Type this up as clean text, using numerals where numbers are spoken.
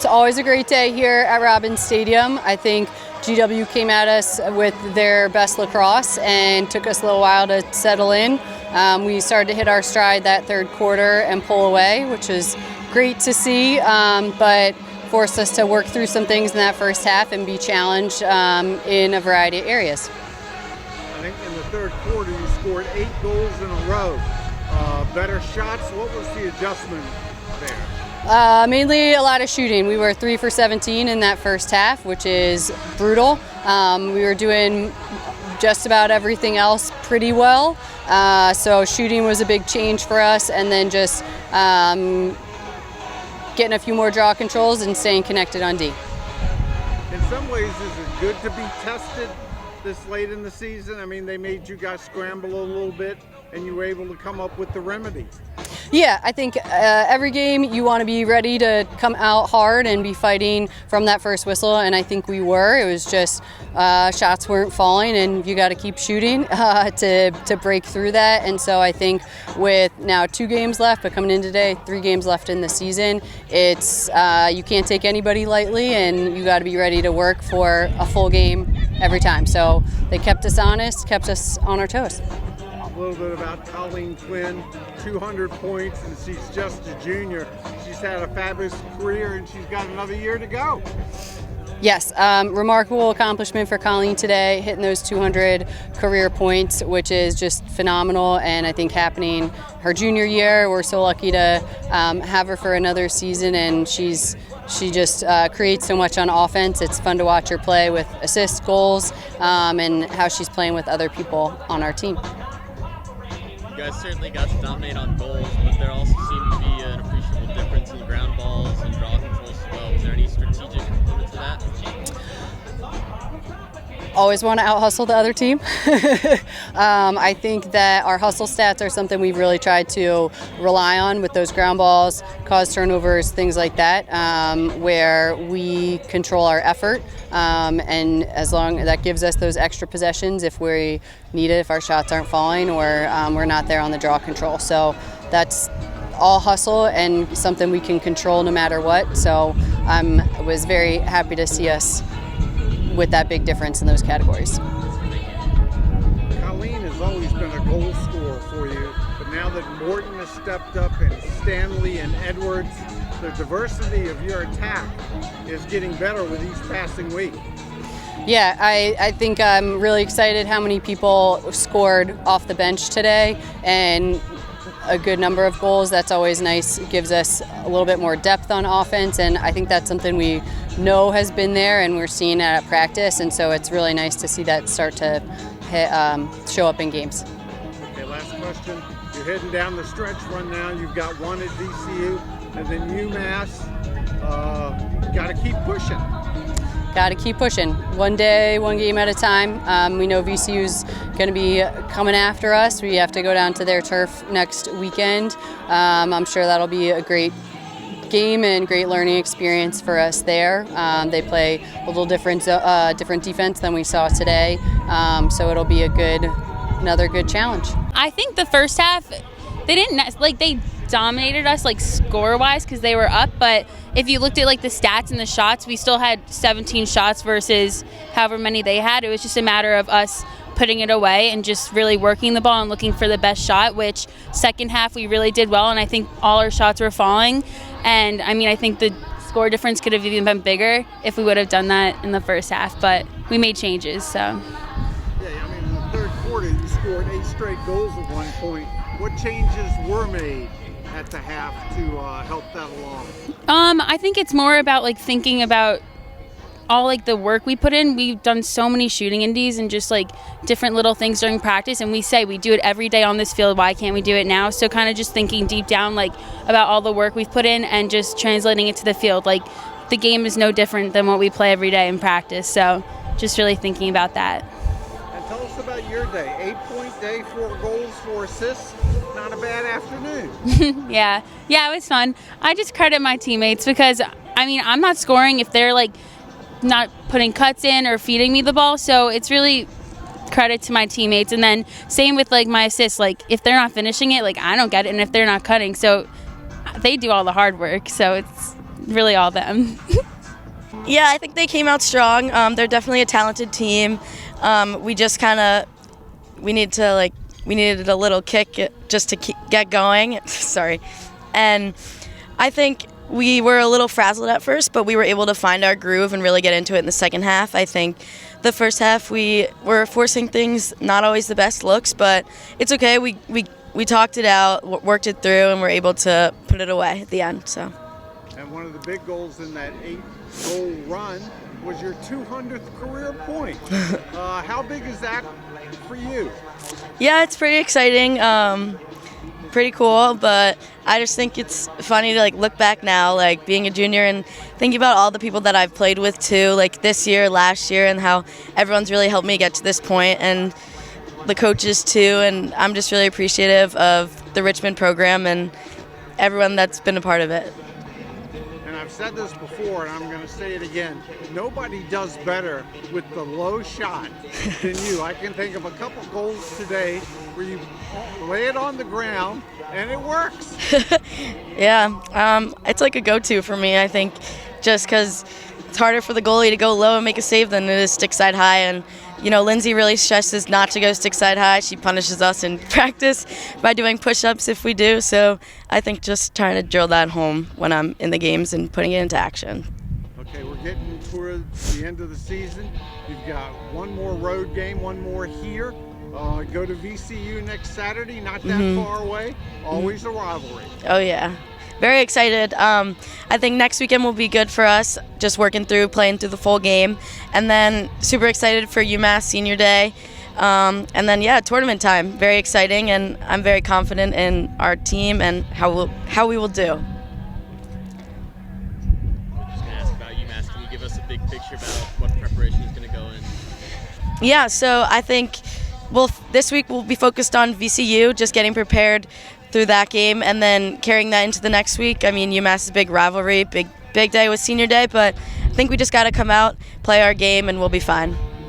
It's always a great day here at Robbins Stadium. I think GW came at us with their best lacrosse and took us a little while to settle in. We started to hit our stride that third quarter and pull away, which is great to see, but forced us to work through some things in that first half and be challenged in a variety of areas. I think in the third quarter you scored 8 goals in a row. Better shots. What was the adjustment there? Mainly a lot of shooting. We were 3 for 17 in that first half, which is brutal. We were doing just about everything else pretty well. So shooting was a big change for us, and then just getting a few more draw controls and staying connected on D. In some ways, is it good to be tested this late in the season? I mean, they made you guys scramble a little bit, and you were able to come up with the remedy. Yeah, I think every game you want to be ready to come out hard and be fighting from that first whistle, and I think we were. It was just shots weren't falling, and you got to keep shooting to break through that. And so I think with now 2 games left, but coming in today, 3 games left in the season, it's you can't take anybody lightly, and you got to be ready to work for a full game every time. So they kept us honest, kept us on our toes. A little bit about Colleen Quinn, 200 points, and she's just a junior. She's had a fabulous career, and she's got another year to go. Yes, remarkable accomplishment for Colleen today, hitting those 200 career points, which is just phenomenal, and I think happening her junior year. We're so lucky to have her for another season, and she just creates so much on offense. It's fun to watch her play with assists, goals, and how she's playing with other people on our team. You guys certainly got to dominate on goals, but there also seemed to be an appreciable difference in ground balls and draw controls as well. Was there any strategic component to that? Always want to out-hustle the other team. I think that our hustle stats are something we've really tried to rely on with those ground balls, cause turnovers, things like that, where we control our effort, and as long as that gives us those extra possessions if we need it, if our shots aren't falling or we're not there on the draw control. So that's all hustle and something we can control no matter what. So I was very happy to see us with that big difference in those categories. Colleen has always been a goal scorer for you, but now that Morton has stepped up and Stanley and Edwards, the diversity of your attack is getting better with each passing week. Yeah, I think I'm really excited how many people scored off the bench today, and a good number of goals. That's always nice. It gives us a little bit more depth on offense, and I think that's something we know has been there and we're seeing it at practice, and so it's really nice to see that start to show up in games. Okay, last question. You're heading down the stretch run now. You've got one at VCU and then UMass. Got to keep pushing. Got to keep pushing. One day, one game at a time. We know VCU's going to be coming after us. We have to go down to their turf next weekend. I'm sure that'll be a great game and great learning experience for us there. They play a little different defense than we saw today, so it'll be another good challenge. I think the first half, they dominated us score-wise because they were up, but if you looked at the stats and the shots, we still had 17 shots versus however many they had. It was just a matter of us putting it away and just really working the ball and looking for the best shot, which second half we really did well, and I think all our shots were falling. And I think the score difference could have even been bigger if we would have done that in the first half, but we made changes. So. Yeah, in the third quarter you scored 8 straight goals at one point. What changes were made at the half to help that along? I think it's more about thinking about all the work we put in. We've done so many shooting indies and just different little things during practice, and we say we do it every day on this field. Why can't we do it now? So kind of just thinking deep down about all the work we've put in and just translating it to the field. The game is no different than what we play every day in practice. So just really thinking about that. And tell us about your day. 8-point day, 4 goals, 4 assists. Not a bad afternoon. Yeah, it was fun. I just credit my teammates because I'm not scoring if they're not putting cuts in or feeding me the ball, so it's really credit to my teammates. And then same with my assists, if they're not finishing it, I don't get it, and if they're not cutting, so they do all the hard work, so really all them. Yeah, I think they came out strong. They're definitely a talented team. We just we needed a little kick just to get going. Sorry. And I think we were a little frazzled at first, but we were able to find our groove and really get into it in the second half. I think the first half we were forcing things, not always the best looks, but it's okay. We talked it out, worked it through, and were able to put it away at the end. So. And one of the big goals in that 8-goal run was your 200th career point. How big is that for you? Yeah, it's pretty exciting, pretty cool, but I just think it's funny to look back now, being a junior and thinking about all the people that I've played with too, this year, last year, and how everyone's really helped me get to this point, and the coaches too, and I'm just really appreciative of the Richmond program and everyone that's been a part of it. And I've said this before, and I'm going to say it again. Nobody does better with the low shot than you. I can think of a couple goals today where you lay it on the ground, and it works. Yeah, it's a go-to for me, I think, just because it's harder for the goalie to go low and make a save than it is stick side high. And, Lindsay really stresses not to go stick side high. She punishes us in practice by doing push-ups if we do. So I think just trying to drill that home when I'm in the games and putting it into action. Okay, we're getting toward the end of the season. You've got one more road game, one more here. Go to VCU next Saturday, not that far away. Always a rivalry. Oh, yeah. Very excited. I think next weekend will be good for us, just playing through the full game. And then super excited for UMass Senior Day. And then, tournament time. Very exciting, and I'm very confident in our team and how we will do. I'm just going to ask about UMass. Can you give us a big picture about what preparation is going to go in? Yeah, so I think this week we'll be focused on VCU, just getting prepared through that game and then carrying that into the next week. I mean, UMass is a big rivalry, big day with Senior Day, but I think we just got to come out, play our game, and we'll be fine.